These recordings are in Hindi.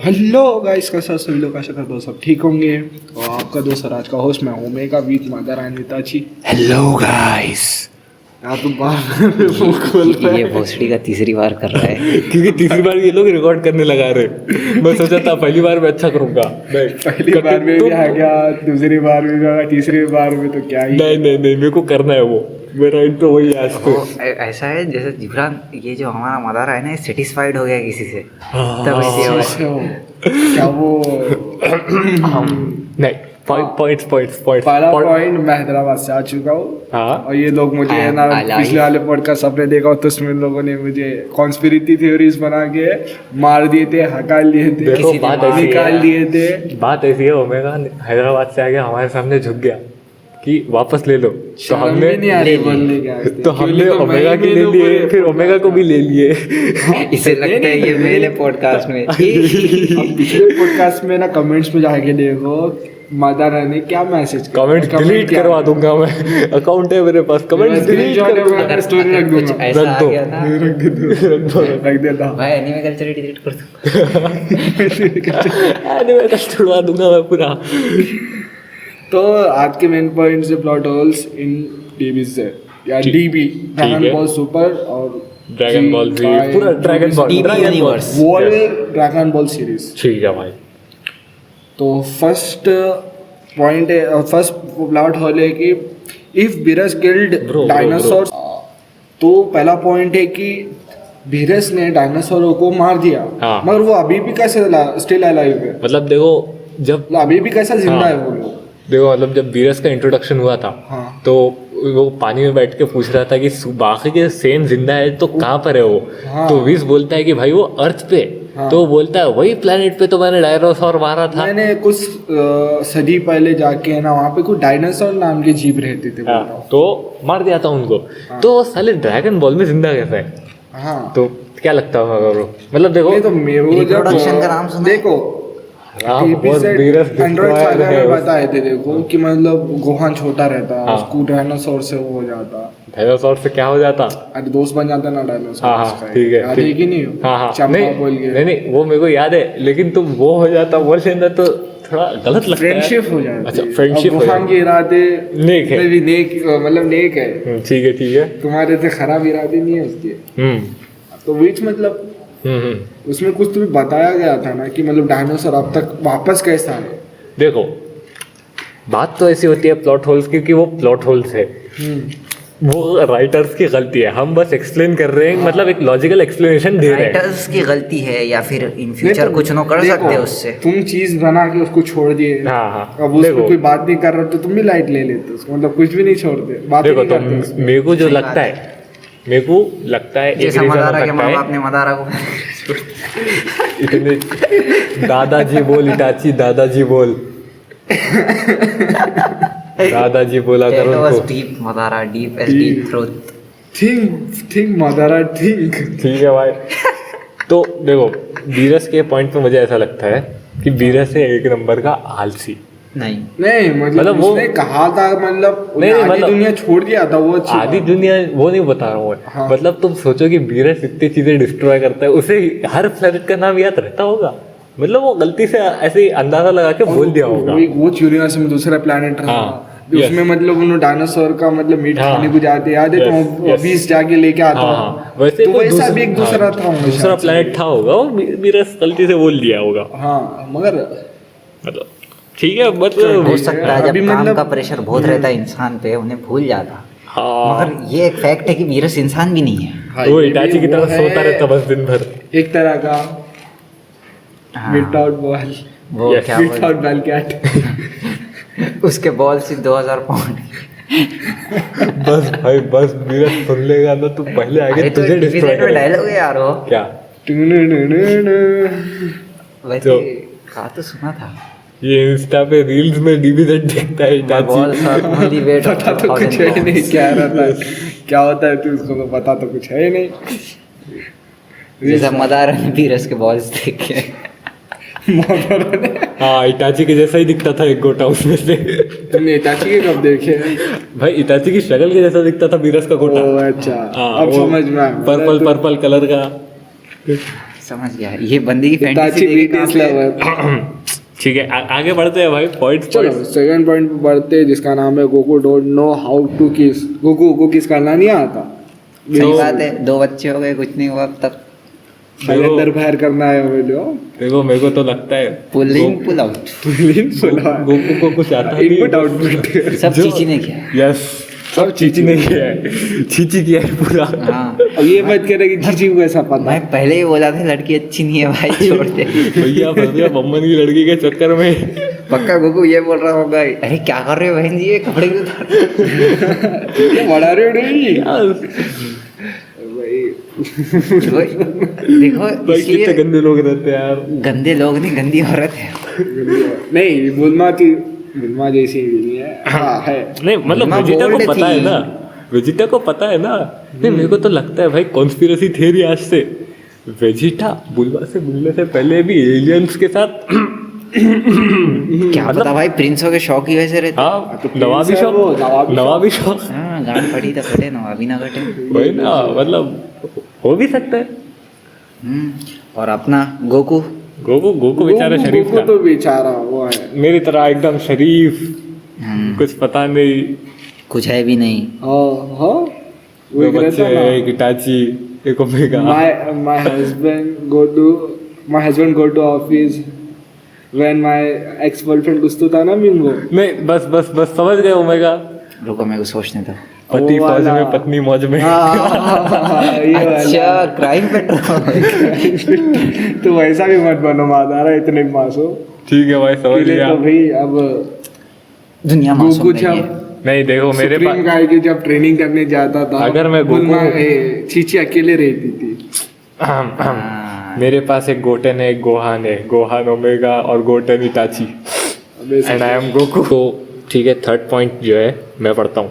हेलो गाइस, कैसा सभी लोग, आशा करता हूँ सब ठीक होंगे। और आपका दोस्त राज का होस्ट मैं omega with mother and Netaji. Hello guys. आप तो बार ये भोसड़ी का तीसरी बार कर रहा है। क्योंकि तीसरी बार ये लोग रिकॉर्ड करने लगा रहे। मैं सोचा था पहली बार में अच्छा करूंगा। नहीं, पहली बार में भी आ गया, दूसरी बार में भी आ गया, तीसरी बार में तो क्या ही। नहीं मेरे को करना है वो। मेरा इंट्रो वही है आज तो। ऐसा है जैसे जिब्रान, ये जो हमारा मदारा है ना, सेटिस्फाइड हो गया किसी से, तब अच्छा, ऐसे हो। क्या वो नहीं, पॉइंट्स पहला पॉइंट मैं हैदराबाद से आ चुका हूँ। हाँ। और ये लोग मुझे है ना, पिछले वाले पॉडकास्ट आपने देखा हो तो उसमें लोगों ने मुझे कॉन्स्पिरेसी थ्योरीज बना के मार दिए थे, हकाल दिए थे, देखो, बात ऐसी है। निकाल दिए थे। बात ऐसी है, ओमेगा हैदराबाद से आ गया, हमारे सामने झुक गया कि वापस ले लो। तो शर्म भी नहीं आ रही बोलने के आस्ते। तो हमने ओमेगा के ले लिए, फिर ओमेगा को भी ले लिए। इसे लगता है ये मेरे पॉडकास्ट में। अब पिछले पॉडकास्ट में ना कमेंट्स में जाके देखो मदर ने क्या मैसेज, कमेंट डिलीट करवा दूंगा मैं। अकाउंट है मेरे पास, कमेंट डिलीट कर स्टोरी रख कुछ दूंगा, ऐसा आ गया ना, रख देता भाई एनिमे कल्चर डिलीट कर दूंगा। एनिमे का छुड़वा दूंगा मैं पूरा। तो आज के मेन पॉइंट्स है प्लॉट होल्स इन डीबी से या डीबी, ड्रैगन बॉल सुपर और ड्रैगन बॉल जी, पूरा dragon ball universe, world dragon ball series. ठीक है भाई। तो फर्स्ट पॉइंट है, फर्स्ट प्लॉट होल है कि इफ बीरस किल्ड डायनासोर, तो पहला पॉइंट है कि बीरस ने डायनासोरों को मार दिया। हाँ। मगर वो अभी भी कैसे स्टिल अलाइव है, मतलब देखो, जब अभी भी कैसा जिंदा हाँ। है वो लोग। देखो, मतलब जब बीरस का इंट्रोडक्शन हुआ था, हाँ। तो वो पानी में बैठ के पूछ रहा था कि बाकी के सेन जिंदा है तो कहाँ पर है वो। हाँ। तो विस बोलता है कि भाई वो अर्थ पे। हाँ। तो वो बोलता है वही प्लेनेट पे तो मैंने डायनासोर मारा था। मैंने कुछ सदी पहले जाके है ना, वहाँ पे कुछ डायनासोर नाम के जीव रहते थे। हाँ, तो मार दिया था उनको। हाँ। तो साले ड्रैगन बॉल में जिंदा कैसे है? हाँ, तो क्या लगता है मतलब देखो, नहीं तो मेरे को जब Reproduction का नाम सुना है? देखो बीरस एंड्रॉइड सागा में है। बताए थे, देखो कि मतलब गोहान छोटा रहता है, हाँ। उसको डायनासोर से वो हो जाता, डायनासोर से क्या हो जाता? अरे दोस्त बन जाता ना डायनासोर। हाँ हाँ, ठीक है, याद है कि नहीं? हाँ चंपा नहीं, बोल के नहीं वो मेरे को याद है, लेकिन तुम वो हो जाता बोल लेना तो थोड़ा गलत लगता है। फ्रेंडशिप हो जाती। अच्छा, फ्रेंडशिप हो गोहान के इरादे नेक है। भी नेक, मतलब नेक है। ठीक है। तुम्हारे से खराब इरादे नहीं है उसके। तो बीच मतलब उसमें कुछ तो भी बताया गया था ना कि मतलब डायनासोर अब तक वापस कैसा है। देखो, बात तो ऐसी होती है प्लॉट होल्स की कि वो प्लॉट होल्स है, वो राइटर्स की गलती है। हम बस एक्सप्लेन कर रहे हैं, मतलब एक लॉजिकल एक्सप्लेनेशन दे रहे हैं। राइटर्स की गलती है या फिर इन फ्यूचर कुछ न कर देखो, सकते हैं उससे। तुम चीज बना के उसको छोड़ दिए। हाँ, अब उसको कोई बात नहीं कर रहा तो तुम भी लाइट ले लेते उसको, मतलब कुछ भी नहीं छोड़ते, बात देखो, नहीं तो करते उसको। मेरे को जो लगता है, एक जैसे रीजन हो मदारा के सकता माँ है। बाप ने मदारा को इतने दादाजी बोल, इटाची दादाजी बोल। दादाजी बोला करो उनको। Deep Madara, deep as deep throat. Think Madara think. ठीक है भाई। तो देखो, बीरस के पॉइंट पे मुझे ऐसा लगता है कि बीरस है एक नंबर का आलसी। नहीं मतलब मतलब वो- उसने कहा था, मतलब नहीं, आधी मतलब- दुनिया छोड़ दिया था वो। अच्छी आधी बात। दुनिया वो नहीं बता रहा हूँ। हाँ। मतलब तुम सोचो कि बीरस इतनी चीजें डिस्ट्रॉय करता है, उसे हर प्लेनेट का नाम याद रहता होगा। मतलब वो गलती से ऐसे ही अंदाजा लगा के बोल दिया होगा। वो यूनिवर्स में दूसरा प्लेनेट रहा। हाँ, उसमें मतलब उन्होंने डायनासोर का मतलब मीट हाँ। खाने को जाते, याद है? तो Yes. 20 जाके लेके आता। हाँ, वैसे तो कोई वैसा भी एक दूसरा था होगा दूसरा शायद से। प्लेनेट था होगा, वो बीरस गलती से बोल दिया होगा। हाँ, मगर मतलब ठीक है, बट हो सकता है जब अभी काम मतलब- का प्रेशर बहुत रहता है इंसान पे, उन्हें भूल जाता। हाँ, मगर ये एक फैक्ट है कि वीरस इंसान भी नहीं है। हाँ, वो ये इटाची भी की तरह वो है, सोता रहता बस दिन भर। एक तरह का हाँ, विदाउट बॉल, वो Yes. क्या विदाउट बैल कैट। उसके बॉल से 2000 पाउंड। बस भाई, बस बीरस सुन लेगा ना, तू पहले आगे अरे तो तुझे डिस्ट्रॉय करेगा। डायलॉग है यार वो। क्या? वैसे तो- कहा तो सुना था। ये इंस्टा पे रील्स में डीबीजेड दिखता है My balls Itachi. are only weight of पता तो कुछ 2000 है नहीं pounds। क्या रहता है, क्या होता है, तो उसको तो पता तो कुछ है ही नहीं। जैसा मदार ने वीरस के बॉल्स देखे। हाँ, इटाची के जैसा ही दिखता था एक गोटा उसमें से। तुमने इटाची के कब देखे? भाई, इटाची की शक्ल के जैसा दिखता था बीरस का गोटा। ओ अच्छा, हाँ, अब वो समझ में आया। पर्पल कलर का। समझ गया, ये बंदे की कितना फैंटेसी अच्छी BTS लवर। ठीक है आगे बढ़ते हैं भाई पॉइंट्स चलो सेकंड पॉइंट पे बढ़ते हैं, जिसका नाम है Goku don't know how to kiss. Goku को किस करना नहीं आता, सही बात है, 2 बच्चे हो गए, कुछ नहीं हुआ अब तक। पहले अंदर बाहर करना है बोलो। देखो मेरे को तो लगता है पुल इन पुल आउट गोकू को कुछ आता नहीं इनपुट आउटपुट सब चीची ने किया। यस सब चीची ने किया है, चीची किया है पूरा। हाँ अब ये मत करे कि चीची को ऐसा पता मैं है। पहले ही बोला था लड़की अच्छी नहीं है भाई, छोड़ दे। भैया फंस गया बम्बन की लड़की के चक्कर में। पक्का गोकू ये बोल रहा होगा, अरे क्या कर रहे हो बहन जी, ये कपड़े क्यों उतार रहे हो? बड़ा रे नहीं भाई, देखो भाई कितने इसलिए गंदे लोग रहते हैं यार। गंदे लोग नहीं, गंदी औरत है। नहीं बुलमा जैसी नहीं है। हाँ है। नहीं मतलब माँ वेजिटा को bold पता है थी। ना, वेजिटा को पता है ना। नहीं मेरे को तो लगता है भाई कॉन्स्पिरेसी थियरी आज से, वेजिटा बुलवा से मिलने से पहले भी एलियंस के साथ क्या पता भाई, प्रिंसों के शौक ही वैसे रहते। हाँ तो नवाबी प्रिंस है वो, शौक, नवाबी शौक हाँ गांड फटी तो फटे, नवाबी ना घटे। वही ना, मतलब हो भी सकता है। और अपना गोकू गोकू बेचारा शरीफ गोकू था, तो बेचारा वो है। मेरी तरह एकदम शरीफ, हम्म, कुछ पता नहीं। कुछ है भी नहीं। हाँ वो दो एक बच्चे रहता ना, एक इटाची एक omega. my husband go to office when my ex girlfriend कुछ तो था ना मिंगो। नहीं बस समझ गए ओमेगा। रुको मेरे को सोचने दो। पति वो फौज वाला। में पत्नी मौज में। हाँ, ये वाला। अच्छा क्राइम पेट्रोल। तो वैसा भी मत बनो मादारा, इतने मासो ठीक है भाई समझ पहले लिया। तो भाई अब दुनिया मासूम गोकू नहीं है। जब नहीं देखो मेरे सुप्रीम पास गाय की जब ट्रेनिंग करने जाता था, अगर मैं गोकू- बुलमा चीची अकेले रहती थी। हाँ, मेरे पास एक गोटेन है, एक गोहान है, गोहान ओमेगा और Goten Itachi and I am Goku. तो ठीक है थर्ड पॉइंट जो है मैं पढ़ता हूँ,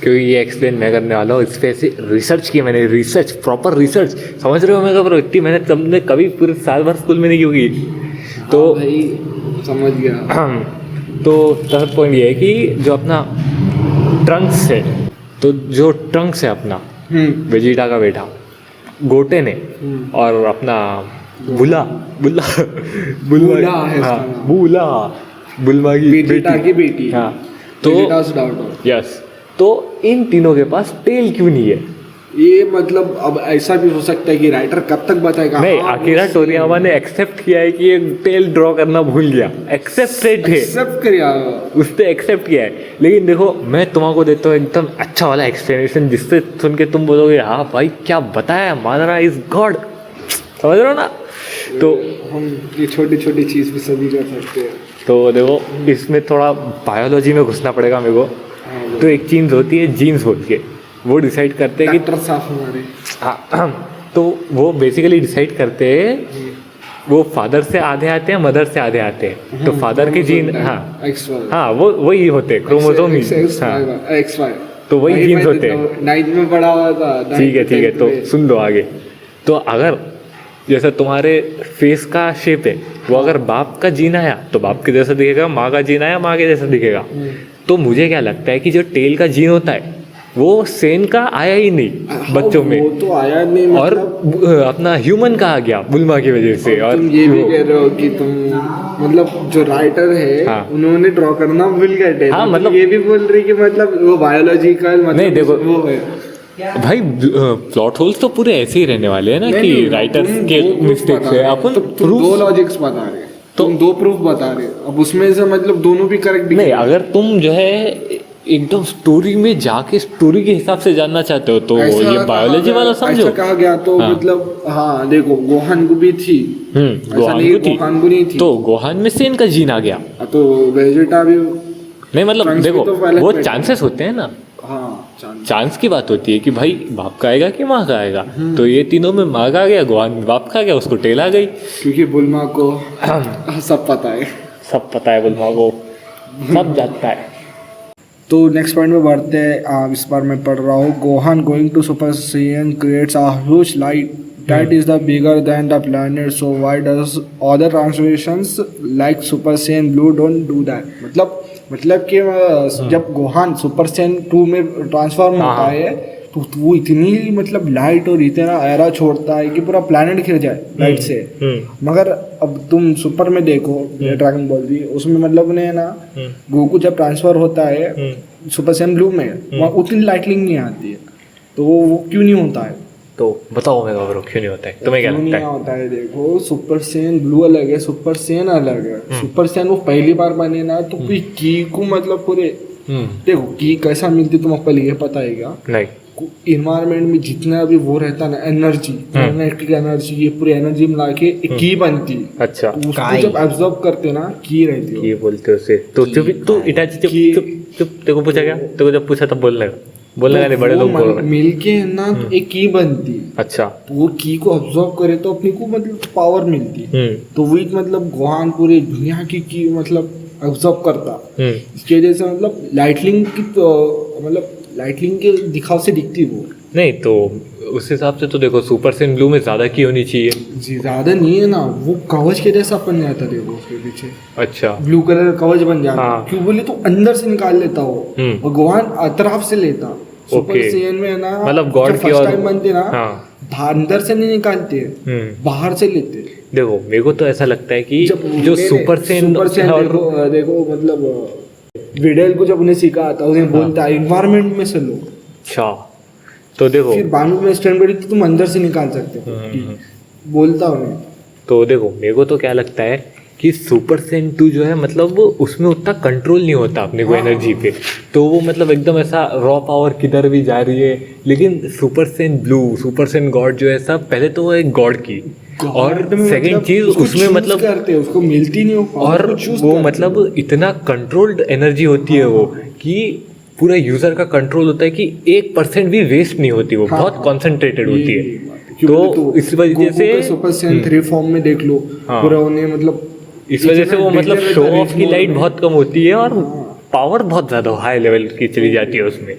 क्योंकि ये एक्सप्लेन मैं करने वाला हूँ। इस पे ऐसे रिसर्च की मैंने, रिसर्च प्रॉपर रिसर्च, समझ रहे हो मेगा ब्रो, इतनी मेहनत तुमने कभी पूरे साल भर स्कूल में नहीं की होगी। तो भाई समझ गया। तो थर्ड पॉइंट ये है कि जो अपना ट्रंक्स है, तो जो ट्रंक्स है अपना वेजिटा का बेटा गोटेन है, और अपना बुला बुला बुला है इसका हाँ, नाम। बुलमा की वेजिटा की बेटी। हाँ तो वेजिटा's daughter। यस, तो इन तीनों के पास टेल क्यों नहीं है? ये मतलब अब ऐसा भी हो सकता है कि राइटर कब तक बताएगा। नहीं हाँ, अकीरा टोरियामा ने एक्सेप्ट किया है कि ये टेल ड्रॉ करना भूल गया, एक्सेप्टेड है, सब करिया। उसने एक्सेप्ट किया है। लेकिन देखो मैं तुम्हारा देता हूँ एकदम अच्छा वाला एक्सप्लेनेशन, जिससे सुन के तुम बोलोगे हाँ भाई क्या बताया, मादरा इज गॉड, समझ रहे हो ना। तो हम ये छोटी छोटी चीज भी सभी कर सकते हैं। तो देखो इसमें थोड़ा बायोलॉजी में घुसना पड़ेगा मेरे को। तो एक चीज़ होती है जीन्स बोल के, वो डिसाइड करते हैं कि डॉक्टर साहब हमारे। हाँ, तो वो बेसिकली डिसाइड करते हैं, वो फादर से आधे आते हैं, मदर से आधे आते हैं। तो फादर के जीन, हाँ हाँ वो वही होते हैं क्रोमोसोम ही, हाँ तो वही जीन्स होते हैं। 9th में पढ़ा हुआ था। ठीक है तो सुन लो आगे। तो अगर जैसे तुम्हारे फेस का शेप है, वो अगर बाप का जीन आया तो बाप के जैसा दिखेगा, माँ का जीन आया माँ के जैसा दिखेगा। तो मुझे क्या लगता है कि जो टेल का जीन होता है वो सेन का आया ही नहीं बच्चों में, वो तो आया नहीं और मतलब। अपना ह्यूमन का आ गया बुलमा की वजह से। और तुम ये भी कह रहे हो कि तुम मतलब जो राइटर है हाँ। उन्होंने ड्रॉ करना भूल गए। हाँ, मतलब ये भी बोल रही कि मतलब वो बायोलॉजिकल मतलब नहीं, देखो, वो है। भाई प्लॉट होल्स तो पूरे ऐसे ही रहने वाले हैं ना कि राइटर्स के मिस्टेक्स है। अपन तुम दो proof- लॉजिक्स बता रहे हो, तुम दो प्रूफ बता रहे हो। अब उसमें से मतलब दोनों भी करेक्ट नहीं, अगर तुम जो है एकदम स्टोरी में जाके स्टोरी के हिसाब से जानना चाहते हो तो ये बायोलॉजी वाला समझो। ऐसा कहा गया तो हाँ। मतलब हाँ देखो गोहान को भी थी, गोहान को थी, गोहान को नहीं थी। तो गोहान में सेन का जीन आ गया। तो वेजिटा भी नहीं मतलब Trunks देखो भी तो पहले वो बैठे चांसेस होते हैं ना, हाँ चांस। चांस की बात होती है कि भाई बाप का आएगा कि माँ का आएगा। तो ये तीनों में माँ का आ गया, गोहान बाप का आ गया, उसको टेल आ गई। क्योंकि बुलमा को सब पता है। सब पता है बुलमा को, सब जानता है। तो नेक्स्ट पॉइंट में बढ़ते हैं। इस बार मैं पढ़ रहा हूँ, Gohan going to super Saiyan creates a huge light that is the bigger than the planet, so why does other translations like super Saiyan blue don't do that. मतलब कि जब गोहान सुपर सैयन 2 में ट्रांसफॉर्म होता है तो वो इतनी मतलब लाइट और इतना एरा छोड़ता है कि पूरा प्लैनेट घिर जाए लाइट से। मगर अब तुम सुपर में देखो ड्रैगन बॉल भी, उसमें मतलब ने ना गोकू जब ट्रांसफर होता है सुपर सैयन ब्लू में, वहाँ उतनी लाइटनिंग नहीं आती है, तो वो क्यों नहीं होता है? तो बताओ ओमेगा ब्रो क्यों नहीं होता है, तुम्हें क्या क्यों लगता नहीं है? होता है? देखो सुपर सैयन ब्लू अलग है, सुपर सैयन अलग है। सुपर सैयन वो पहली बार बने ना तो कोई की को मतलब पूरे देखो की कैसा मिलती तुमको पहले ये पता है क्या? नहीं। इन्वायरमेंट में जितना भी वो रहता ना एनर्जी, मैग्नेटिक एनर्जी, ये पूरी एनर्जी मिला के एक की बनती। अच्छा। तो उसको जब एब्जॉर्ब करते ना की रहती है। ये बोलते हो उसे तो चुप तू इटाची चुप की- चुप चुप। तेरे को पूछा क्या? तेरे को जब पूछा तब बोलने का नहीं, बड़े लोग बोल रहे हैं। मिलके है ना तो एक की बनती। अच्छा। तो वो की को ऑब्जॉर्व करे तो अपने को मतलब पावर मिलती। तो वही मतलब गोहान पूरी दुनिया की मतलब ऑब्जॉर्व करता। इसकी वजह से मतलब लाइटनिंग की मतलब लाइटनिंग के दिखाव से दिखती वो। नहीं तो उस हिसाब से तो देखो सुपर सैयन ब्लू में ज्यादा की होनी चाहिए। जी ज्यादा नहीं है ना, वो कवच के जैसा बन जाता देखो उसके पीछे। अच्छा। ब्लू कलर का कवच बन जाता। हाँ। क्यों बोले तो अंदर से निकाल लेता वो, और गोहान अतराफ से लेता। Super okay. सैयन में है ना मतलब गॉड जब की फर्स्ट और टाइम बनते ना हाँ। अंदर से नहीं निकालते, बाहर से लेते। देखो मेरे को तो ऐसा लगता है कि जब जो सुपर सैयन देखो देखो मतलब विडेल को जब उन्हें सिखा था उन्हें बोलता है इन्वायरमेंट में से लो। अच्छा तो देखो फिर बानू में स्टैंड बड़ी तो तुम अंदर से निकाल सकते हो, बोलता उन्हें। तो देखो मेरे को तो क्या लगता है कि सुपर सैयन 2 जो है मतलब उसमें उतना कंट्रोल नहीं होता अपने को एनर्जी पे, तो वो मतलब एकदम ऐसा रॉ पावर किधर भी जा रही है। लेकिन super Saiyan blue, super Saiyan God जो है सब, पहले तो वो एक गॉड की, और सेकंड चीज उसमें मतलब करते हैं उसको मिलती नहीं और वो मतलब इतना कंट्रोल्ड एनर्जी होती है वो कि पूरा यूजर का कंट्रोल होता है कि 1% भी वेस्ट नहीं होती, वो बहुत कॉन्सेंट्रेटेड होती है। तो इस वजह से सुपर सैयन 3 फॉर्म में देख लो पूरा उन्हें मतलब इस वजह से वो मतलब शो ऑफ की लाइट बहुत कम होती है और पावर बहुत ज्यादा हाई लेवल की चली जाती है उसमें।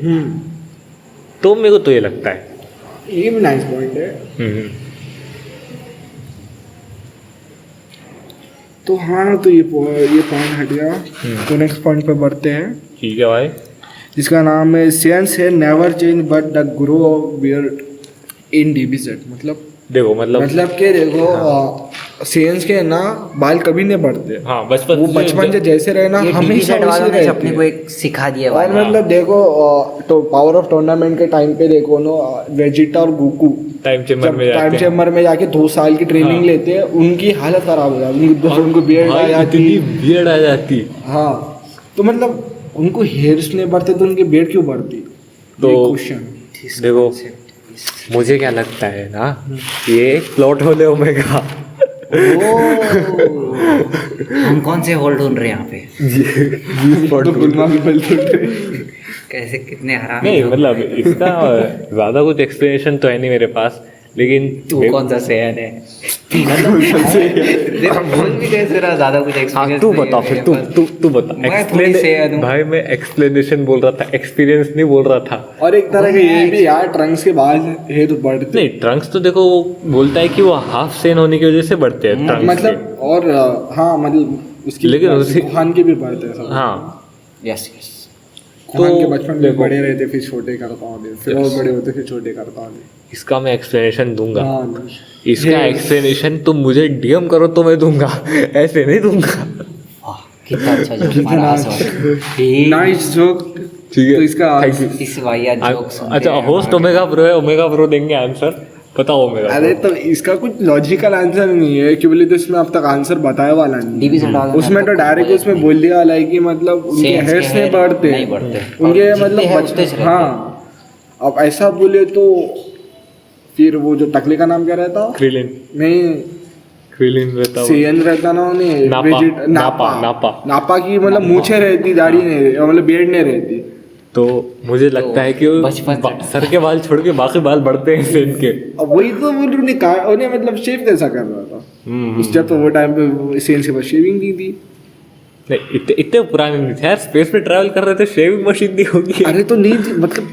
तो मेरे को तो ये लगता है। ये भी नाइस पॉइंट है। तो हाँ तो ये पॉइंट हट गया। तो नेक्स्ट पॉइंट पे बढ़ते हैं, ठीक है भाई। जिसका नाम है सैयन्स है never change but the grow of beard in DBZ. देखो मतलब के देखो सैयन्स के ना बाल कभी नहीं बढ़ते। हाँ बचपन वो बचपन से जैसे रहे ना ये हमेशा DBZ वालों वैसे ने रहते अपने को एक सिखा दिया और भाई। मतलब देखो तो पावर ऑफ टूर्नामेंट के टाइम पे देखो नो वेजिटा और गोकू टाइम चेम्बर में टाइम जाते हैं। चेम्बर में जाके 2 साल की ट्रेनिंग लेते हैं, उनकी हालत खराब हो जाती है, उनको बियर्ड आ जाती। इतनी बियर्ड आ जाती। हाँ तो मतलब उनको हेयर्स नहीं बढ़ते तो उनकी बियर्ड क्यों बढ़ती? तो क्वेश्चन देखो मुझे क्या लगता है ना, ये प्लॉट होले ओमेगा। हम कौन से होल्ड ढूंढ रहे हैं यहाँ पे? तो गुलमार्ग बोलते कैसे कितने हराम नहीं मतलब इसका ज्यादा कुछ एक्सप्लेनेशन तो है नहीं मेरे पास, लेकिन तू कौन सा सैयन है? देखो बोल भी कैसे रहा, ज्यादा कुछ हाँ एक्सपीरियंस तू बता फिर तू बता। मैं थोड़ी सैयन हूँ। भाई मैं एक्सप्लेनेशन बोल रहा था, एक्सपीरियंस नहीं बोल रहा था। और एक तरह का ये भी यार ट्रंक्स के बाल है तो बढ़ते नहीं ट्रंक्स तो देखो वो बोलता है कि वो हाफ सेन होने की वजह से बढ़ते हैं ट्रंक्स मतलब और हाँ मतलब उसकी लेकिन उसी- गोहान के भी बढ़ते हैं सब। हाँ यस यस। गोहान के तो बचपन में देखो- बड़े रहते फिर छोटे करता हूँ, फिर और बड़े होते फिर छोटे करता हूँ। इसका मैं एक्सप्लेनेशन दूंगा। हाँ इसका एक्सप्लेनेशन तुम मुझे डीएम करो तो मैं दूंगा, ऐसे नहीं दूंगा। वाह कितना अच्छा जोक मारा सर। Nice joke. ठीक है तो इसका थैंक यू। इस वाहियात जोक सुनते अच्छा हैं होस्ट ओमेगा ब्रो है, ओमेगा ब्रो देंगे आंसर। बताओ ओमेगा अरे तो इसका कुछ लॉजिकल आंसर नहीं है कि बोले तो इसमें अब तक आंसर बताया वाला नहीं है। DBZ वालों ने उसमें अब तो तक डायरेक्ट कुछ उसमें बोला बोल दिया वाला है कि मतलब उनके Saints के हेयर्स नहीं hair बढ़ते नहीं बढ़ते। उनके और जितने मतलब हैं उतने से रहते हैं। हाँ अब ऐसा बोले तो फिर वो जो टकले का नाम क्या रहता? क्रिलिन नहीं क्रिलिन रहता वो। सेयन रहता ना उन्हें नापा। नापा की मतलब मूछें रहती, दाढ़ी नहीं मतलब बियर्ड नहीं रहती। तो मुझे लगता है कि वो बचपन से- सर के बाल छोड़ के बाकी बाल बढ़ते हैं सेन के। अब वही तो बोल रही उन्हें मतलब शेव कैसा कर रहा था उस जब तो वो टाइम पे सेन से बस शेविंग की थी। नहीं इतने पुराने नहीं थे यार, स्पेस में ट्रैवल कर रहे थे, शेविंग मशीन नहीं होगी। अरे तो नहीं थी, मतलब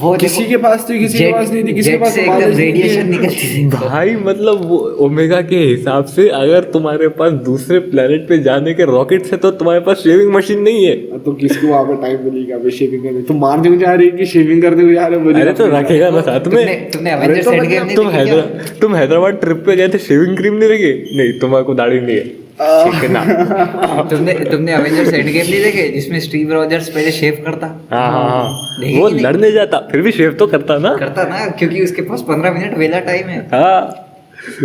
वो किसी के पास थी, किसी के पास नहीं थी, किसी के पास रेडिएशन निकलती थी भाई मतलब वो ओमेगा के हिसाब से अगर तुम्हारे पास दूसरे प्लेनेट पे जाने के रॉकेट्स है तो तुम्हारे पास शेविंग मशीन नहीं है। तो किसको वहाँ पे टाइम मिलेगा भाई शेविंग करने? तुम मारने को जा रही है कि शेविंग करने को जा रहे हो? अरे तो रखेगा ना साथ में। तुमने एवेंजर्स एंड गेम नहीं देखी क्या? तुम हैदराबाद ट्रिप पे गए थे, शेविंग क्रीम नहीं लगी? नहीं, तुम्हारे को दाढ़ी नहीं है, ठीक है ना? तुमने एवेंजर्स एंड गेम नहीं देखे जिसमें स्टीव रॉजर्स पहले शेव करता? हाँ हाँ हाँ, देखी वो नहीं? लड़ने जाता फिर भी शेव तो करता ना। क्योंकि उसके पास 15 मिनट वेला टाइम है। हाँ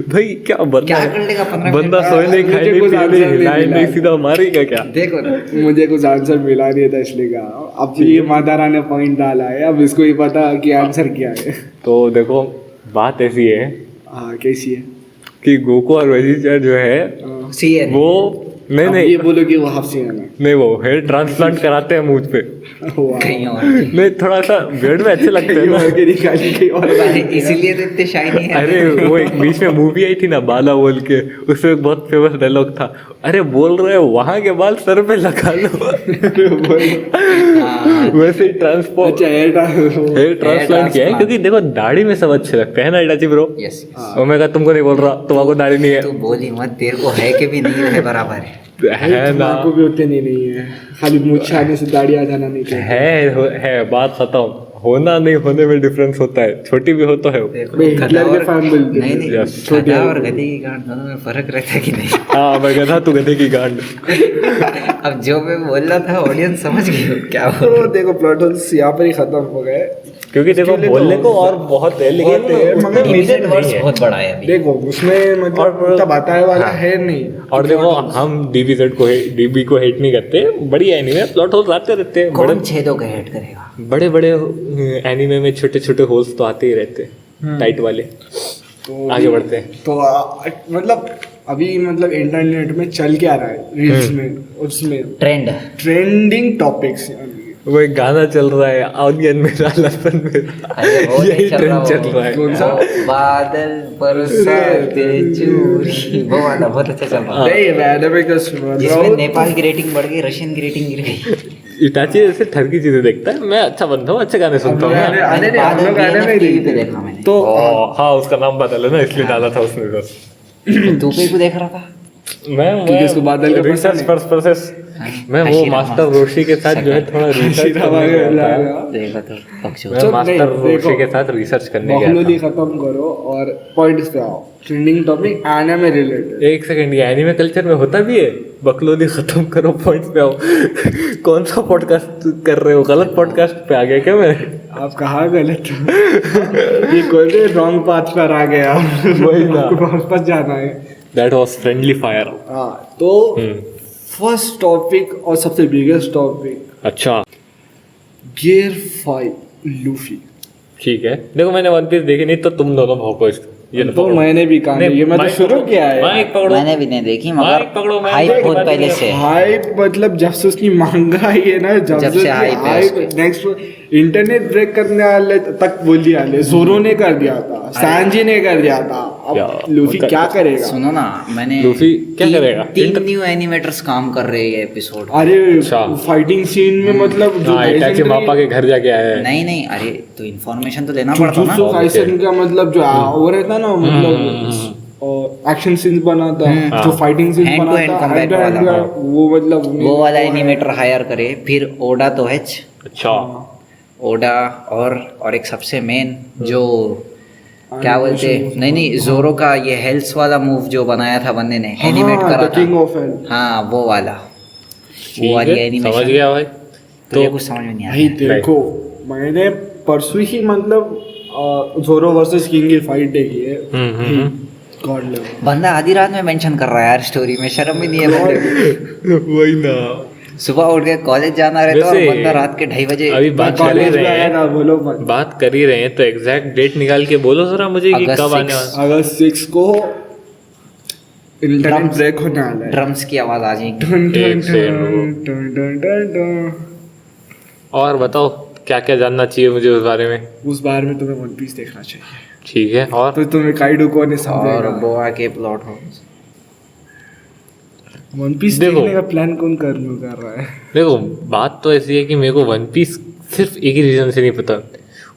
भाई क्या बंदा क्या कर लेगा 15 बंदा मिनट? सोए नहीं, खाए मुझे नहीं, कुछ पिए आंसर नहीं, नहीं हिलाए मिला। नहीं, सीधा मारेगा क्या? देखो ना, मुझे कुछ आंसर मिला नहीं था इसलिए कहा। अब ये मादारा ने पॉइंट डाला है, अब इसको ये पता कि आंसर क्या है। तो देखो बात ऐसी है हाँ कैसी है? कि गोकू और वेजिटेटर जो है सीएन वो नहीं अब नहीं ये बोलो कि वो हाफसियन है। नहीं, वो हेयर ट्रांसप्लांट कराते हैं मुझ पे। वाह। कहीं और नहीं, थोड़ा सा बियर्ड में अच्छे लगते हैं ये ना। और के निकाली कहीं और बात है। इसीलिए तो इतने शाइनी है। अरे वो एक बीच में मूवी आई थी ना बाला बोल के, उसमें एक बहुत फेमस डायलॉग था, अरे बोल रहे हो वहां के बाल सर पे लगा लो। वैसे ही ट्रांसफॉर्म अच्छा हेयर ट्रांसप्लांट किया है, क्योंकि देखो दाढ़ी में सब अच्छे लगते हैं ना इटाची ब्रो। यस ओमेगा तुमको नहीं बोल रहा, तुम्हारे दाढ़ी नहीं है। तू बोली मत, तेरे को है कि भी नहीं है बराबर है। है ना, को भी उतने नहीं है, खाली मुझ आने से दाढ़ी आ जाना नहीं चाहिए। है बात खत्म। होना नहीं होने में डिफरेंस होता है, छोटी भी हो तो है। देखो, भाई, गधा हिटलर के और- fan बोलते नहीं हैं। नहीं, Yes, छोटे गधा हैं। और गधे की गांड दोनों में फर्क रहता है कि नहीं? हाँ मैं गधा, तू गधे की गांड। अब जो मैं बोल रहा था ऑडियंस समझ गई हो क्या बोल तो देखो प्लॉट होल्स यहाँ पर ही खत्म हो गए। क्योंकि देखो इसके लिए बोलने तो को और बहुत है, लेकिन बहुत है, उसमें मगर मीनिंग डिवीजन नहीं वर्ड्स है। बहुत बड़ा है अभी। देखो उसमें मतलब और- उतना बताने वाला हाँ। है नहीं। और देखो हम डीबीजेड को डीबी को हेट नहीं करते, बढ़िया एनीमे प्लॉट होल्स आते रहते हैं। कौन छेदों का हेट करेगा? बड़े बड़े एनीमे में छोटे छोटे होल्स तो आते ही रहते हैं, टाइट वाले। तो आगे बढ़ते हैं। तो मतलब अभी मतलब इंटरनेट में चल क्या रहा है रील्स में, उसमें ट्रेंड ट्रेंडिंग टॉपिक्स। वो एक गाना चल रहा है, ऑनियन मेरा लहसुन मेरा, अरे वो नहीं यही चल ट्रेंड रहा चल रहा है। कौन सा? वो बादल बरसाते चूरी, वो वाला बहुत अच्छा चल रहा है। नहीं मैंने भी कुछ सुन रहा जिसमें हूँ। नेपाल की रेटिंग बढ़ गई, रशियन की रेटिंग गिर गई। इटाची ऐसे ठरकी चीजें देखता है। मैं अच्छा बंदा हूँ, अच्छे गाने सुनता हूँ मैंने- ना। अरे नहीं, हम लोग गाने में ही टीवी पे देखते देखा मैंने। तो हाँ उसका नाम बदल है ना, इसलिए डाला था उसने बस। तू पे को देख रहा था? मैं इसको बादल का रिसर्च पसंद प्रोसेस मैं वो हशीरा मास्टर मास्टर। रोशी के साथ जो है थोड़ा रिसर्च हशीरा करने गया था। वाला- देखा तो बकचोद। मैं चल, मास्टर नहीं, रोशी देखो। के साथ रिसर्च करने गया बखलूली था। खत्म करो और पॉइंट्स पे आओ। Trending topic anime related. एक सेकंड, ये एनीमे कल्चर में होता भी है? बकलोली खत्म करो, पॉइंट्स पे आओ। कौन सा पॉडकास्ट कर रहे हो? गलत पॉडकास्ट पे आ गया क्या मैं? आप कहाँ गलत ये कोई भी रॉन्ग पाथ पर आ गया। वही ना। वापस जाना है। That was friendly fire. हाँ तो फर्स्ट टॉपिक और सबसे बिगेस्ट टॉपिक अच्छा गियर 5 लूफी। ठीक है, देखो मैंने वन पीस देखी नहीं, तो तुम दोनों भौंको इसको। ये लो तो पकड़ो। मैंने भी कहा नहीं, ये मैं तो माइक शुरू पकड़ो, किया है। माइक पकड़ो। मैंने भी नहीं देखी माइक मगर पकड़ो, मैं हाइप देखी बहुत बात पहले नहीं से है। हाइप मतलब जब से उसकी मांगा आई है ना, जब जब से से hype है हाइप उसकी। नेक्स्ट इंटरनेट ब्रेक करने वाले तक बोली वाले जोरो ने कर दिया था, सैनजी ने कर दिया था। क्या? अब लूफी मतलब- क्या करेगा? सुनो ना, मैंने लूफी क्या करेगा? तीन न्यू एनिमेटर्स काम कर रहे हैं एपिसोड। अरे अच्छा। फाइटिंग सीन में मतलब जो हाँ इटाची मापा के घर जाके आया है। नहीं नहीं, अरे तो इन्फॉर्मेशन तो लेना पड़ता ना। जुजुत्सु काइसेन का मतलब जो वो रहता ना मतलब एक्शन सीन्स बनाता हम्म। जो fighting scenes Hand to hand बनाता combat hand to hand वाला। वो मतलब वो वाला एनिमेटर हायर करे, फिर ओडा तो है, अच्छा ओडा और एक सबसे मेन जो क्या बोलते हैं, नहीं नहीं, जोरो का ये हेल्थ वाला मूव जो बनाया था बंदे ने, एनिमेट करा किंग था। Of hell. हाँ वो वाला, ठीक वो वाली है, समझ एनिमेशन। गया भाई। तो ये तो कुछ समझ में नहीं भाई आया। देखो मैंने परसों ही मतलब जोरो वर्सेस किंग की फाइट देखी है। God level. बंदा आधी रात में मेंशन कर रहा है यार स्टोरी में, शर्म भी नहीं है बंदे को। वही ना। सुबह उठ के कॉलेज जाना रहता है और वैसे बंदा रात के 2:30 बजे। अभी बात कर ही कॉलेज में रहे आया हैं, था, बोलो मत। बात कर ही रहे हैं तो एग्जैक्ट डेट निकाल के बोलो जरा मुझे कि अगस्त कब आने 6 वाला। अगस्त 6 को इंटरनेट Drums- ब्रेक होने वाला है। ड्रम्स की आवाज आ जाएगी। टन टन एक सेकंड टन टन टन टन टन। और बताओ क्या क्या जानना चाहिए मुझे उस बारे में? उस बार में तुम्हें वन पीस देखना चाहिए, ठीक है। और तो तुम्हें काइडो को नहीं और समझेगा। बोआ के प्लॉट हो। वन पीस देखो। देखने का प्लान कौन कर रहा है? देखो बात तो ऐसी है कि मेरे को वन पीस सिर्फ एक ही रीजन से नहीं पता,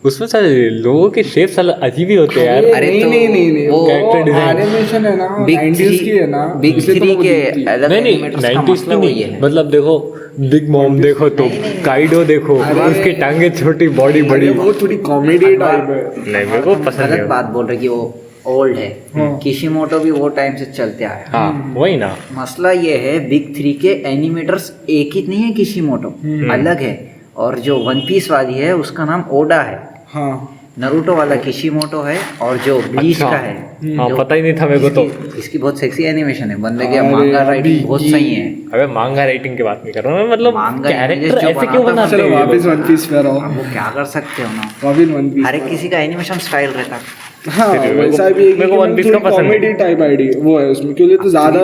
उसमें सारे लोगों के शेप्स अजीब ही होते हैं यार। अरे नहीं तो नहीं नहीं नहीं वो character design। एनिमेशन है ना बिग 90s की है ना बिग इसलिए तो थ्री वो के दिखती है। अलग नहीं नहीं एनिमेटर्स का 90s मसला की वही नहीं, है। मतलब देखो बिग मॉम देखो तुम, काइडो देखो, उसकी टांगे छोटी बॉडी अरे बड़ी। वो थोड़ी कॉमेडी टाइप है। नहीं मेरे को पसंद गलत है। बात बोल रहे कि वो ओल्ड है। हाँ। किशिमोटो भी वो टाइम से चलते आया। हाँ वही ना। मसला ये है बिग थ्री के एनिमेटर्स एक ही नहीं है, किशिमोटो अलग है, और जो वन पीस वाली है उसका नाम ओडा है। हाँ नरूटो वाला किशिमोटो है, और जो ब्लीच अच्छा। का है हाँ जो पता ही नहीं था मेरे को तो। इसकी बहुत सेक्सी एनिमेशन है, बंदे के अरे मांगा अभी राइटिंग बहुत की- सही है। अबे मांगा राइटिंग की बात नहीं कर रहा मैं, मतलब मांगा कैरेक्टर images जो ऐसे क्यों बनाता बनाते चलो हैं ये वापस लोग? वन पीस पे रहो। अब वो क्या कर सकते हो ना, वापस वन पीस हर एक किसी का एनिमेशन स्टाइल रहता है। हाँ मेरे को- वैसा भी मेरे को One Piece का पसंद है। कॉमेडी टाइप आइडिया वो है उसमें, क्योंकि तो ज्यादा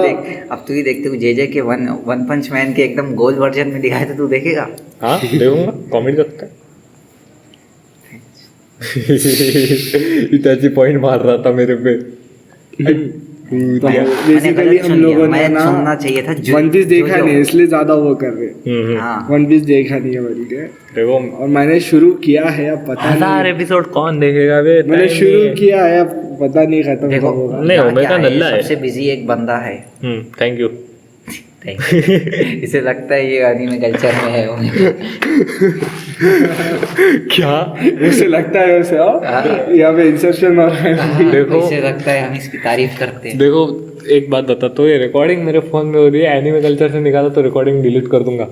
अब तू ही देखते हो जे के वन पंच मैन के एकदम गोल वर्जन में दिखाए तो तू देखेगा। हाँ देखूंगा, कॉमेडी करता है। इताची पॉइंट मार रहा था मेरे पे। बेसिकली हम लोगों ने मैं ना सुनना चाहिए था वन पीस देखा नहीं इसलिए ज्यादा वो कर रहे। हाँ वन पीस देखा नहीं है बल्कि, देखो और मैंने शुरू किया है अब पता 1000 नहीं, एपिसोड कौन देखेगा बे? मैंने time शुरू नहीं है। किया है अब पता नहीं खत्म देखो कब होगा। नहीं, क्या ओमेगा क्या है, नल्ला है। सबसे बिजी एक बंदा है। Thank you. इसे लगता है ये एनीमे कल्चर में है क्या? उसे लगता है वैसे हाँ। यहाँ पे इंसर्शन हो रहा है। देखो इसे लगता है हम इसकी तारीफ करते हैं। देखो एक बात बता, तो ये रिकॉर्डिंग मेरे फोन में हो रही है, एनिमे कल्चर से निकाला तो रिकॉर्डिंग डिलीट कर दूंगा।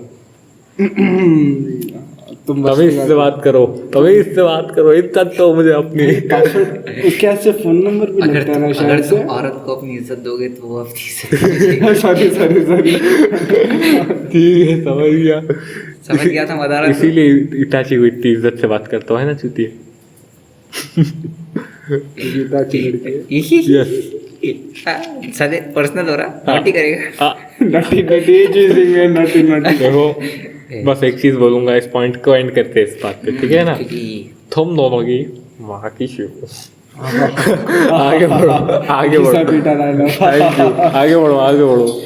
तुम बस तभी इससे बात करो, तभी इससे बात करो, इतना तो मुझे अपनी पासवर्ड उसके हाथ से फोन नंबर भी लगता है ना अगर शायद से। तुम औरत को अपनी इज्जत दोगे तो वो अपनी इज्जत सॉरी सॉरी सॉरी ठीक है समझ गया। समझ गया था मदारा। इसीलिए इटाची को इतनी इज्जत से बात करता है ना चूतिए। गीता की लड़की यस सदे पर्सनल हो रहा नोटी करेगा। नटी नटी चीजिंग है नटी नटी। देखो बस एक चीज बोलूंगा, इस पॉइंट को एंड करते हैं इस बात पे, ठीक है ना? क्योंकि तुम दोनों की माँ की शिव। आगे बढ़ो, आगे बढ़ो। पीटा डायलॉग। थैंक यू, आगे बढ़ो, आगे बढ़ो।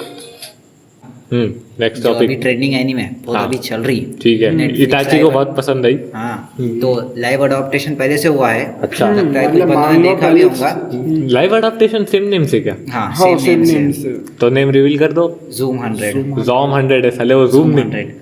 नेक्स्ट जो अभी टॉपिक। ट्रेंडिंग एनीमे वो हाँ। अभी चल रही है। ठीक है, Netflix इटाची को live- बहुत पसंद आई। हाँ तो लाइव अडॉप्टेशन पहले से हुआ है। अच्छा। लगता है कुछ मतलब बंदों ने मांगा देखा भी पहले होगा। लाइव अडाप्टेशन सेम नेम से क्या? हाँ हाँ सेम सेम नेम नेम से से। तो नेम रिवील कर दो। जूम 100 जॉम 100 है साले, वो जूम नहीं, 100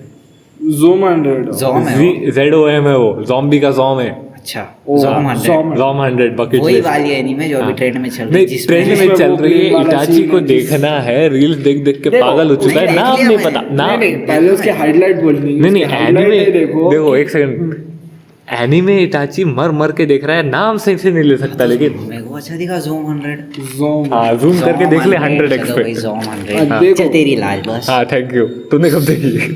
ज़ूम 100 जॉम है वो। ZOM है वो, जॉम्बी का जॉम है। अच्छा ओ, जॉम 100 Zom। जॉम 100 बकेट वही लिस्ट। वाली एनीमे जो अभी हाँ। ट्रेंड में चल रही नहीं है ट्रेंड जिसमें में चल वो रही है। plane वाला इटाची scene को है देखना है, रील्स देख देख के देखो, पागल हो चुका है, नहीं, नाम देख नहीं लिया पता मैंने। नाम। नहीं पहले उसके हाइलाइट बोलनी है। नहीं नहीं उसके highlight एनीमे है, देखो एक सेकंड, एनीमे इटाची मर मर के देख रहा है, नाम सही से नहीं ले सकता लेकिन मेरे को अच्छा दिखा जूम 100 ज़ूम हाँ जूम करके देख ले 100x चलो पे। भाई जॉम हाँ, 100 देखो। चल तेरी लाल बस। हाँ थैंक यू, तूने कब देखी?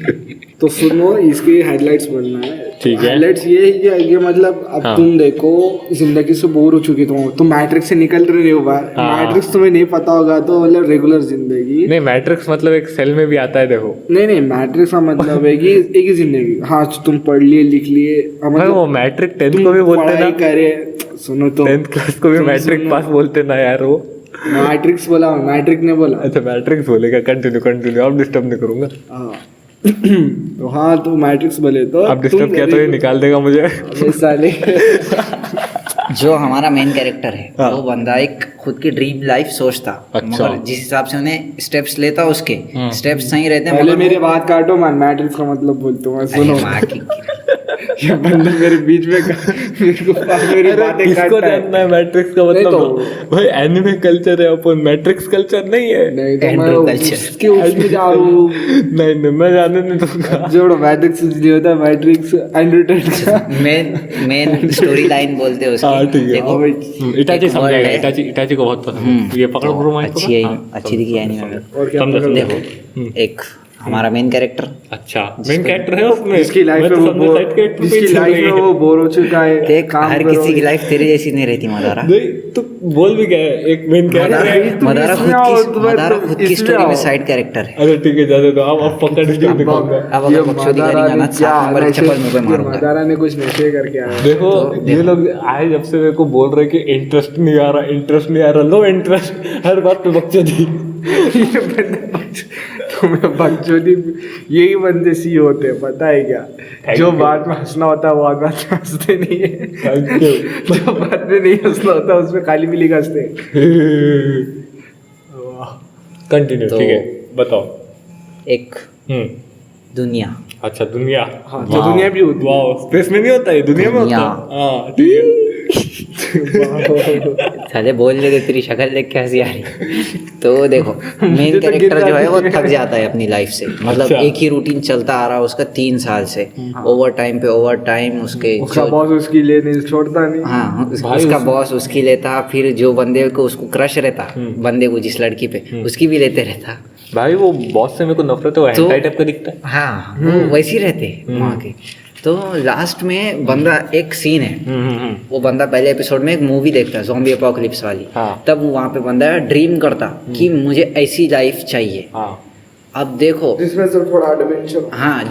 तो सुनो इसके हाइलाइट्स बोलना है। ठीक है। हाइलाइट्स ये है कि ये मतलब अब हाँ। तुम देखो जिंदगी से बोर हो चुकी तुम मैट्रिक्स से निकल रहे हो बाहर। हाँ। मैट्रिक्स तुम्हें नहीं पता होगा तो मतलब रेगुलर जिंदगी नहीं मैट्रिक्स मतलब एक सेल में भी आता है देखो। नहीं मैट्रिक्स का मतलब है कि एक ही जिंदगी। हाँ तुम पढ़ लिए लिख लिए भाई मतलब वो मैट्रिक 10th तुम को भी बोलते पढ़ाई ना, करे। सुनो तो 10th क्लास को भी तुम मैट्रिक सुनो। पास बोलते ना यार वो। मैट्रिक्स बोला मैट्रिक ने बोला। अच्छा मैट्रिक्स बोलेगा, कंटिन्यू कंटिन्यू, अब डिस्टर्ब नहीं करूंगा। हाँ तो हाँ तो मैट्रिक्स बोले तो अब डिस्टर्ब किया तो ये निकाल देगा मुझे। अबे साले जो हमारा मेन कैरेक्टर है हाँ। वो बंदा एक खुद की ड्रीम लाइफ सोचता, अच्छा। मगर जिस हिसाब से उन्हें स्टेप्स लेता उसके स्टेप्स सही रहते हैं पहले मगर मेरी बात काटो मैं मैट्रिक्स का मतलब बोलता हूँ। अरे सुनो माँ की ये बंदा मेरे बीच में मेरे को मेरी बातें किसको काटता जानना है। है मैट्रिक्स का नहीं मतलब? भाई एनिमे कल्चर है अपन, मैट्रिक्स कल्चर नहीं है। नहीं तो Andrew मैं culture। उसके उसमें जा रहा हूँ। नहीं नहीं मैं जाने नहीं दूंगा। जोड़ो मैट्रिक्स नहीं होता मैट्रिक्स एंड्रू टेट का। मेन स्टोरी लाइन बोलते हैं हाँ, उसकी। ठीक है। देखो इटाची एक समझेगा, world है। इटाची को बहुत पसंद है ये। पकड़ो ब्रो माइक को। अच्छी है, हाँ, अच्छी दिखी एनीमे। और क्या समझा, पकड़- समझा। देखो एक हमारा मेन कैरेक्टर अच्छा मेन कैरेक्टर है उसमें, जिसकी लाइफ मैं में तो वो समझा साइड कैरेक्टर पे ही जिसकी चल लाइफ रही में है। वो बोर हो चुका है। देख काम हर करो। किसी की लाइफ तेरे जैसी नहीं रहती मदारा। नहीं तो बोल भी क्या है, एक मेन कैरेक्टर है। मदारा इसमें आओ, तुम्हें मदारा तो खुद की इसमें स्टोरी में आओ। साइड कैरेक्टर है। अरे ठीक है जाने दो, अब पकड़ के दिखाऊंगा। अब अगर बकचोदी करेंगे ना 7 नंबर की चप्पल मुंह पे मारूंगा। मदारा ने कुछ नशे करके आया। देखो ये लोग आए जब से मेरे को बोल रहे कि इंटरेस्ट नहीं आ रहा, इंटरेस्ट नहीं आ रहा, लो इंटरेस्ट, हर बात पे बच्चे दी। तुम्हें बकचोदी यही बंदे सी होते हैं, पता है क्या? जो बाद में हंसना होता है वो बाद में हंसते नहीं है, जो बाद में नहीं हंसना होता उसमें खाली मिली हंसते हैं। कंटिन्यू, तो- ठीक है, बताओ। एक हम्म, दुनिया, अच्छा दुनिया। हाँ, जो दुनिया भी होती है। वाह, स्पेस में नहीं होता है, दुनिया में होता दुनिया। है। हाँ ठीक है। साले बोल रहे थे, तेरी शक्ल देख के हंसी आ रही। तो देखो मेन मुझे तो कैरेक्टर गिर जो है वो जाती है। थक जाता है अपनी लाइफ से, मतलब अच्छा। एक ही रूटीन चलता आ रहा है उसका 3 साल से, ओवर टाइम पे ओवर टाइम उसके उसका बॉस उसकी ले नहीं छोड़ता नहीं। हाँ भाई उसका उस- बॉस उसकी लेता, फिर जो बंदे को उसको क्रश रहता, बंदे को जिस लड़की पे उसकी भी लेते रहता। भाई वो बॉस से मेरे को नफरत है, वो तो- एंटाई टाइप का दिखता है। हाँ वो वैसे ही रहते वहाँ के। तो लास्ट में बंदा, एक सीन है, वो बंदा पहले एपिसोड में एक मूवी देखता है ज़ॉम्बी अपोकलिप्स वाली, हाँ। तब वो वहाँ पे बंदा ड्रीम करता कि मुझे ऐसी लाइफ चाहिए। हाँ अब देखो, जिसमें से थोड़ा एडवेंचर, हाँ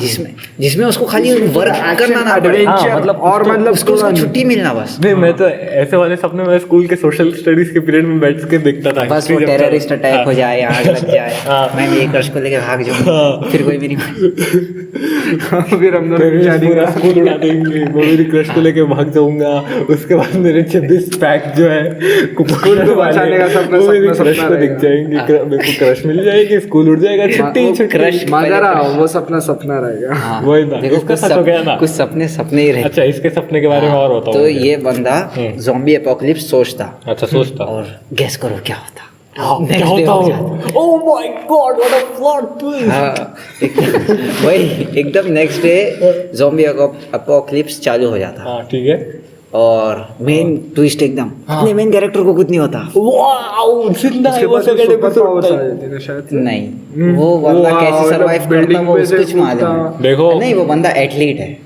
जिसमें उसको खाली वर्क करना ना पड़े, एडवेंचर, हाँ, मतलब और मतलब उसको थोड़ा छुट्टी मिलना बस। नहीं, मैं तो ऐसे वाले सपने में स्कूल के सोशल स्टडीज के पीरियड में बैठ के देखता था। बस वो जब- टेररिस्ट अटैक हो जाए, आग लग जाए, हाँ। मैं मेरी क्रश को लेके भाग जाऊँ, फिर कोई मेरी फिर हम दोनों पूरा जानेंगे। स्कूल उड़ा देंगे, मैं मेरी क्रश को लेके भाग जाऊंगा। उसके बाद मेरे 26 पैक जो है कुकुर को बचाने का सपना- वो मेरी सपना क्रश को दिख रहेगा। जाएंगे, मेरे को क्रश मिल जाएगी, स्कूल उड़ जाएगा, छुट्टी वो छुट्टी। क्रश मगर वो सपना रहेगा। हाँ, वही ना, देखो इसका कुछ सच हो गया ना। कुछ सपने ही रहते। अच्छा, इसके सपने के बारे में और बताओ तो मुझे। ये बंदा ज़ॉम्बी एपोकलिप्स सोचता, अच्छा सोचता। और गेस करो क्या होता। हाँ, Next क्या day होता हो हो? Oh my God, what a plot twist! हाँ, वही एकदम नेक्स्ट डे ज़ॉम्बी एपोकलिप्स चालू हो जाता, हाँ ठीक है। और मेन ट्विस्ट एकदम, अपने मेन कैरेक्टर को कुछ नहीं होता। वाओ, जिंदा है उसके वो पास सेकंड सुपर एपिसोड पावर्स आ तक। जाते हैं ना शायद से। नहीं, वो बंदा कैसे सरवाइव करता वो उसको कुछ मालूम है। देखो नहीं, वो बंदा एथलीट है,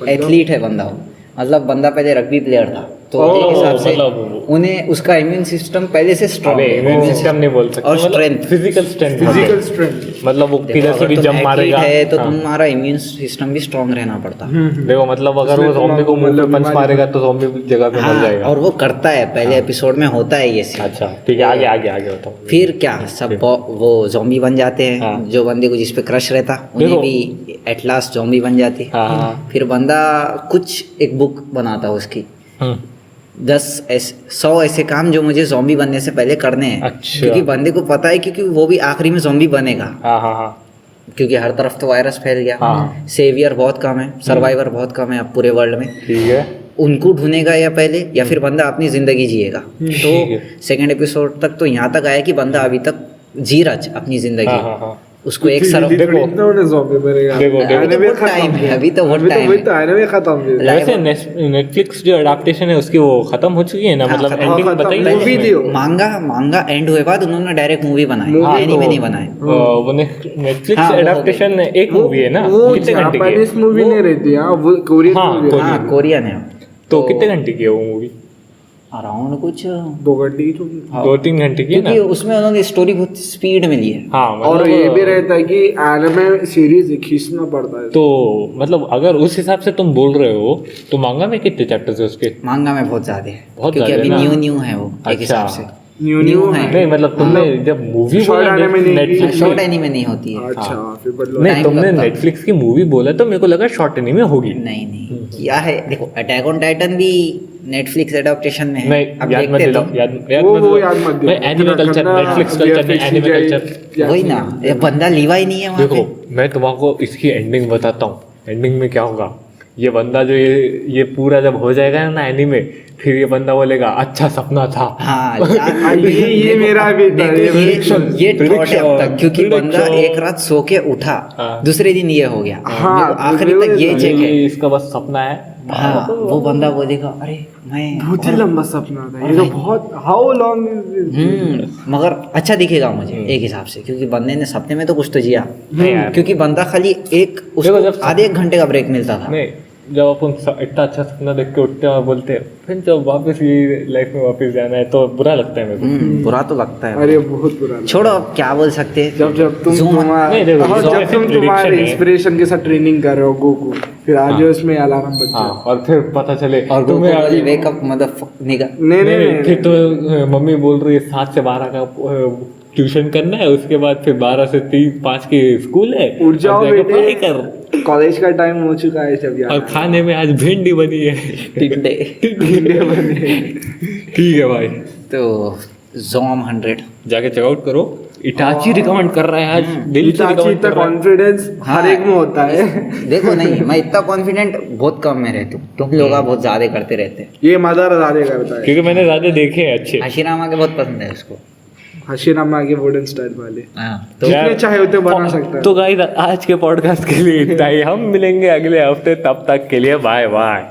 एथलीट है बंदा वो, मतलब बंदा पहले रग्बी प्लेयर था, तो ओह, एक हिसाब से मतलब- उन्हें उसका इम्यून सिस्टम पहले से स्ट्रॉन्ग अबे इम्यून सिस्टम नहीं बोल सकते, और strength. Physical strength, physical strength. मतलब वो किधर से भी जंप मारेगा। है तो हाँ। तुम्हारा इम्यून सिस्टम भी स्ट्रॉन्ग रहना पड़ता। देखो मतलब अगर वो ज़ॉम्बी को मुंह पे पंच मारेगा तो ज़ॉम्बी जगह पे मर हाँ, जाएगा। और वो करता है, पहले एपिसोड में होता है ये सीन। अच्छा ठीक है, आगे आगे आगे बताओ। फिर क्या, सब वो जॉम्बी बन जाते हैं, हाँ। जो बंदे को जिस पे क्रश रहता उन्हें देखो। भी एट लास्ट जॉम्बी बन जाती। हाँ हाँ। फिर बंदा कुछ एक बुक बनाता उसकी, हम्म, 100 ऐसे काम जो मुझे जॉम्बी बनने से पहले करने हैं। अच्छा। क्योंकि बंदे को पता है, क्योंकि वो भी आखिरी में जॉम्बी बनेगा, हाँ हाँ हाँ क्योंकि हर तरफ तो वायरस फैल गया। हाँ। सेवियर बहुत कम है, सर्वाइवर बहुत कम है अब पूरे वर्ल्ड में। ठीक है। उनको ढूंढेगा या पहले, या फिर बंदा अपनी जिंदगी जिएगा। ठीक तो है। सेकंड एपिसोड तक तो यहाँ तक आया कि बंदा अभी तक जी रहा है अपनी जिंदगी। हाँ हाँ हाँ। उसको एक सरफ, देखो। देखो अभी तो बहुत टाइम है, अभी तो बहुत टाइम है। एनिमे खत्म है। वैसे नेटफ्लिक्स जो अडाप्टेशन है उसकी वो खत्म हो चुकी है ना, हाँ, मतलब खत्म- एंडिंग खत्म। बताई मूवी उसमें? थी वो। मांगा एंड हुए बाद उन्होंने डायरेक्ट मूवी बनाई, हाँ, एनीमे तो- नहीं बनाए। वो नेटफ्लिक्स हाँ, वो हो एडाप्टेशन एक मूवी है ना, वो कितने घंटे की है? जापानीज मूवी नहीं रहती, हाँ वो कोरियन हाँ, मूवी है। कोरियन। हाँ, कोरियन है। तो कितने घंटे की है वो मूवी? अराउंड कुछ, 2 घंटे की तो। 2-3 घंटे की है ना? क्योंकि उसमें उन्होंने स्टोरी बहुत स्पीड में ली है। हाँ और मतलब ये भी रहता है कि एनिमे सीरीज खींचना पड़ता है। तो मतलब अगर उस हिसाब से तुम बोल रहे हो तो मांगा में कितने चैप्टर्स है उसके? मांगा में बहुत ज्यादा है, बहुत क्योंकि ज्यादा अभी है ना? न्यू है वो एक अच्छा। हिसाब से। न्यू है। नहीं मतलब तुमने जब मूवी short बोला anime नहीं की। नेटफ्लिक्स शॉर्ट एनीमे नहीं होती है। अच्छा फिर बदलो। नहीं, time तुमने लगता। नेटफ्लिक्स की मूवी बोला तो मेरे को लगा शॉर्ट एनीमे होगी। नहीं किया है, देखो अटैक ऑन टाइटन भी नेटफ्लिक्स एडेप्टेशन में है। नहीं, अब याद मत देखते दिलाओ, तो। वो याद मत दिलाओ। एनिमे कल्चर, गंदा नेटफ्लिक्स कल्चर नहीं, VFX एनिमे CGI कल्चर। वही ना, ये बंदा लीवा ही नहीं है वहाँ देखो पे। मैं तुमको इसकी एंडिंग बताता हूँ। एंडिंग में क्या होगा, ये बंदा जो ये पूरा जब हो जाएगा ना एनीमे, फिर ये बंदा बोलेगा अच्छा सपना था। हाँ ये मेरा भी था, देखो, ये ये prediction, थॉट है अब तक, क्योंकि prediction। बंदा एक रात सो के उठा, हाँ। दूसरे दिन ये हो गया। हाँ, मेरे को आखिरी दूसरे तक ये दिन चेक है। ये इसका बस सपना है। हाँ, वो बंदा बोलेगा अरे मैं बहुत ही लंबा सपना था ये तो, बहुत हाउ लॉन्ग मगर अच्छा दिखेगा मुझे एक हिसाब से, क्योंकि बंदे ने सपने में तो कुछ तो जिया। नहीं यार। क्योंकि बंदा खाली एक देखो, उसको जब आधे एक घंटे का ब्रेक मिलता था। नहीं, जब अपन इतना अच्छा सपना देख के उठते हैं और बोलते हैं फिर जब वापस ये लाइफ में वापस जाना है तो बुरा लगता है मेरे को। बुरा तो लगता है। अरे बहुत बुरा लगा। छोड़ो, अब क्या बोल सकते हैं। जब तुम Zoom- नहीं, देखो, हाँ, Zoom जब ऐसे तुम prediction तुम्हारे है। इंस्पिरेशन के साथ ट्रेनिंग कर रहे हो गोकू, फिर आज हाँ। उसमें अलार्म बज हाँ, जाए। और फिर पता चले और तुम्हें अभी वेकअप मदरफक निगा। नहीं नहीं नहीं नहीं, फिर तो मम्मी बोल रही है 7 से 12 का ट्यूशन करना है, उसके बाद फिर 12 से 3-5 की स्कूल है, उठ जाओ अब जाके बेटे। पढ़ाई कर। कॉलेज का टाइम हो चुका है सब यार। और खाने में आज भिंडी बनी है। टिंडे। ठीक है भाई, तो जोम 100। जाके चेकआउट करो। इटाची रिकमेंड कर रहा है आज, दिल से इतना रिकमेंड कर रहा है। कॉन्फिडेंस हर एक में होता है। देखो नहीं, मैं इतना कॉन्फिडेंट बहुत कम में रहता हूँ, तुम लोग बहुत ज्यादा करते रहते हैं। ये मदर ज्यादा करता है। क्योंकि मैंने ज्यादा देखे हैं अच्छे। हशीरामा के बहुत पसंद है उसको। हशीरामा के वुडन स्टाइल वाले हाँ तो जितने चाहे उतने बना सकता है। तो गाइस आज के पॉडकास्ट के लिए इतना ही। हम मिलेंगे अगले हफ्ते, तब तक के लिए बाय बाय।